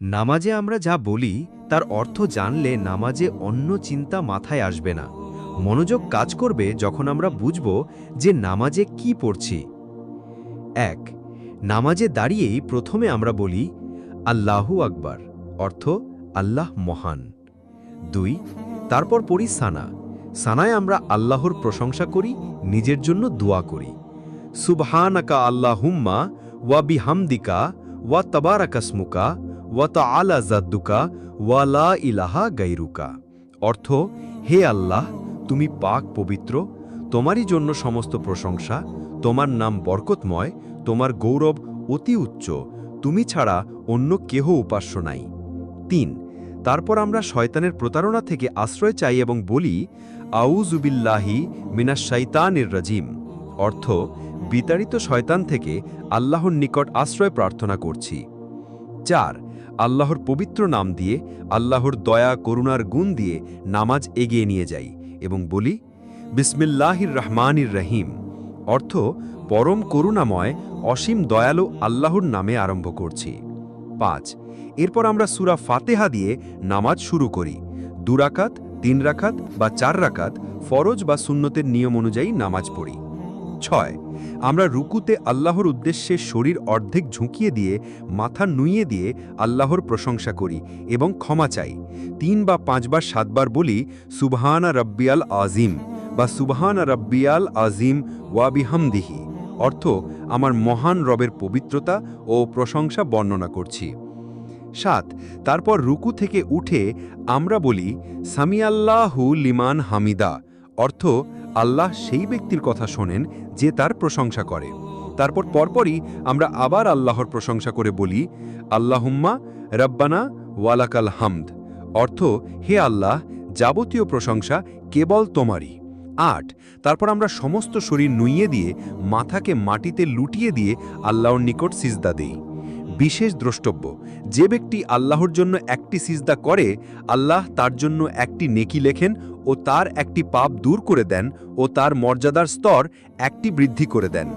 নামাজে আমরা যা বলি তার অর্থ জানলে নামাজে অন্য চিন্তা মাথায় আসবে না। মনোযোগ কাজ করবে যখন আমরা বুঝব যে নামাজে কি পড়ছি। ১। নামাজে দাঁড়িয়েই প্রথমে আমরা বলি আল্লাহু আকবার, অর্থ আল্লাহ মহান। ২। তারপর পড়ি সানা। সানায় আমরা আল্লাহর প্রশংসা করি, নিজের জন্য দোয়া করি। সুবহানাকা আল্লাহুম্মা ওয়া বিহামদিকা ওয়া তাবারাকাসমুকা ওয়া তাআলা জাদ্দুকা ওয়া লা ইলাহা গায়রুকা, অর্থ হে আল্লাহ, তুমি পাক পবিত্র, তোমারই জন্য সমস্ত প্রশংসা, তোমার নাম বরকতময়, তোমার গৌরব অতি উচ্চ, তুমি ছাড়া অন্য কেহ উপাস্য নাই। ৩। তারপর আমরা শয়তানের প্রতারণা থেকে আশ্রয় চাই এবং বলি আউযু বিল্লাহি মিনাশ শাইতানির রাজিম, অর্থ বিতাড়িত শয়তান থেকে আল্লাহর নিকট আশ্রয় প্রার্থনা করছি। ৪। আল্লাহর পবিত্র নাম দিয়ে, আল্লাহর দয়া করুণার গুণ দিয়ে নামাজ এগিয়ে নিয়ে যাই এবং বলি বিসমিল্লাহির রহমানির রহিম, অর্থ পরম করুণাময় অসীম দয়ালু আল্লাহর নামে আরম্ভ করছি। ৫। এরপর আমরা সূরা ফাতিহা দিয়ে নামাজ শুরু করি। ২ রাকাত, ৩ রাকাত বা ৪ রাকাত ফরজ বা সুন্নতের নিয়ম অনুযায়ী নামাজ পড়ি। ৬। আমরা রুকুতে আল্লাহর উদ্দেশ্যে শরীর অর্ধেক ঝুঁকিয়ে দিয়ে মাথা নুইয়ে দিয়ে আল্লাহর প্রশংসা করি এবং ক্ষমা চাই। ৩ বা ৫ বার ৭ বার বলি সুবহানা রাব্বিয়াল আজিম বা সুবহানা রাব্বিয়াল আজিম ওয়া বিহামদিহি, অর্থ আমার মহান রবের পবিত্রতা ও প্রশংসা বর্ণনা করছি। ৭। তারপর রুকু থেকে উঠে আমরা বলি সামিআল্লাহু লিমান হামিদা, অর্থ আল্লাহ সেই ব্যক্তির কথা শোনেন যে তার প্রশংসা করে। তারপর পরপরই আমরা আবার আল্লাহর প্রশংসা করে বলি আল্লাহুম্মা রব্বানা ওয়ালাকাল হামদ, অর্থ হে আল্লাহ, যাবতীয় প্রশংসা কেবল তোমারই। ৮। তারপর আমরা সমস্ত শরীর নুইয়ে দিয়ে মাথাকে মাটিতে লুটিয়ে দিয়ে আল্লাহর নিকট সিজদা দেই। বিশেষ দ্রষ্টব্য, যে ব্যক্তি আল্লাহর জন্য একটি সিজদা করে, আল্লাহ তার জন্য একটি নেকি লেখেন ও তার একটি পাপ দূর করে দেন ও তার মর্যাদার স্তর একটি বৃদ্ধি করে দেন।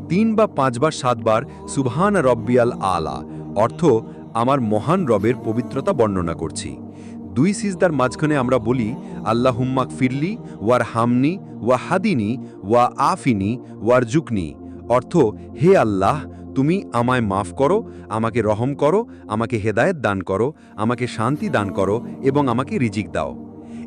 ৩ বা ৫ বার ৭ বার সুবহান রব্বিয়াল আলা, অর্থ আমার মহান রবের পবিত্রতা বর্ণনা করছি। ২ সিজদার মাঝখানে আমরা বলি আল্লাহুম্মা গফিরলি ওয়ার হামনি ওয়া হাদিনি ওয়া আফিনি ওয়ারজুকনি, অর্থ হে আল্লাহ, তুমি আমায় মাফ করো, আমাকে রহম করো, আমাকে হেদায়েত দান করো, আমাকে শান্তি দান করো এবং আমাকে রিজিক দাও।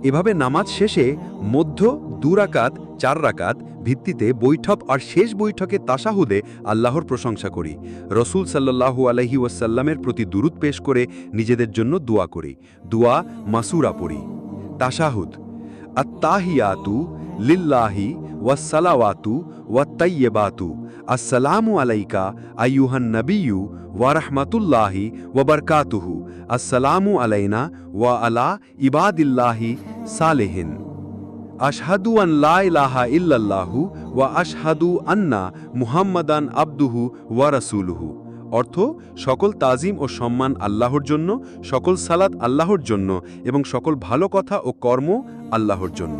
এভাবে নামাজ শেষে মধ্য ২ রাকাত ৪ রাকাত ভিত্তিতে বৈঠক আর শেষ বৈঠকে তাশাহুদে আল্লাহর প্রশংসা করি। রসুল সাল্লাল্লাহু আলাইহি ওয়াসাল্লামের প্রতি দুরূদ পেশ করে নিজেদের জন্য দোয়া করি। দোয়া মাসুরা পড়ি। তাশাহুদ আত্তাহিয়াতু লিল্লাহি ওয়াসসালাওয়াতু ওয়াত্তাইয়্যিবাতু আসসালামু আলাইকা আইয়ুহান নাবিয়্যু ওয়া রাহমাতুল্লাহি ওয়া বারাকাতুহু আসসালামু আলাইনা ওয়া আলা ইবাদিল্লাহি সালেহিন আশহাদু আন লা ইলাহা ইল্লাল্লাহু ওয়া আশহাদু আন্না মুহাম্মাদান আবদুহু ওয়া রাসূলুহু, অর্থ সকল তাজিম ও সম্মান আল্লাহর জন্য, সকল সালাত আল্লাহর জন্য এবং সকল ভালো কথা ও কর্ম আল্লাহর জন্য।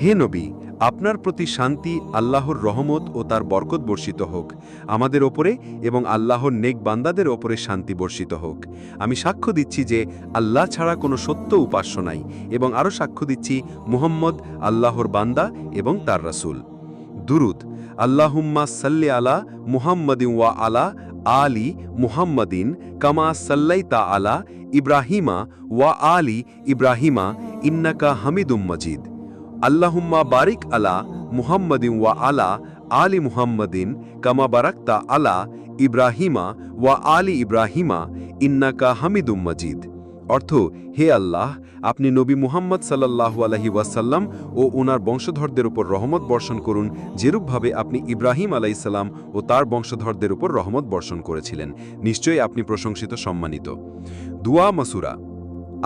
হে নবী, আপনার প্রতি শান্তি, আল্লাহর রহমত ও তার বরকত বর্ষিত হোক আমাদের ওপরে এবং আল্লাহর নেক বান্দাদের ওপরে শান্তি বর্ষিত হোক। আমি সাক্ষ্য দিচ্ছি যে আল্লাহ ছাড়া কোনো সত্য উপাস্য নাই এবং আরও সাক্ষ্য দিচ্ছি মুহাম্মদ আল্লাহর বান্দা এবং তার রাসূল। দুরুদ আল্লাহুম্মা সাল্লি আলা মুহাম্মাদিন ওয়া আলা আলি মুহাম্মাদিন কামা সাল্লাইতা আলা ইব্রাহিমা ওয়া আলি ইব্রাহিমা ইন্নাকা হামিদুম মাজিদ। আল্লাহুম্মা বারিক আলা মুহাম্মাদিন ওয়া আলা আলি মুহাম্মাদিন কামা বারাকতা আলা ইব্রাহিমা ওয়া আলি ইব্রাহিমা ইন্নাকা হামিদুম মাজিদ, অর্থ হে আল্লাহ, আপনি নবী মুহাম্মদ সাল্লাল্লাহু আলাইহি ওয়াসাল্লাম ও ওনার বংশধরদের উপর রহমত বর্ষণ করুন, যেরূপভাবে আপনি ইব্রাহিম আলাইহিস সালাম ও তার বংশধরদের উপর রহমত বর্ষণ করেছিলেন। নিশ্চয়ই আপনি প্রশংসিত, সম্মানিত। দুয়া মাসুরা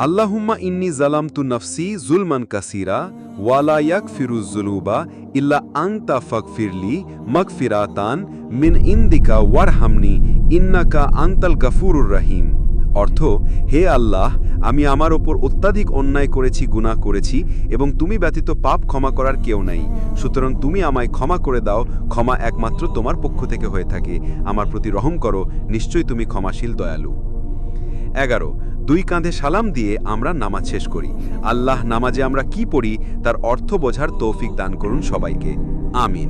আল্লাহুম্মা ইন্নী জালামতু নাফসি যুলমান কাসীরা ওয়া লা ইয়াগফিরুয যুনুবা ইল্লা আনতা ফাগফিরলি মাগফিরাতান মিন ইনদিকা ওয়ারহামনি ইন্নাকা আনতাল গাফুরুর রহিম, অর্থ হে আল্লাহ, আমি আমার ওপর অত্যাধিক অন্যায় করেছি, গুনাহ করেছি এবং তুমি ব্যতীত পাপ ক্ষমা করার কেউ নাই, সুতরাং তুমি আমায় ক্ষমা করে দাও, ক্ষমা একমাত্র তোমার পক্ষ থেকে হয়ে থাকে, আমার প্রতি রহম করো, নিশ্চয়ই তুমি ক্ষমাশীল দয়ালু। 11 দুই কাঁধে সালাম দিয়ে আমরা নামাজ শেষ করি। আল্লাহ নামাজে আমরা কি পড়ি তার অর্থ বোঝার তৌফিক দান করুন সবাইকে। আমিন।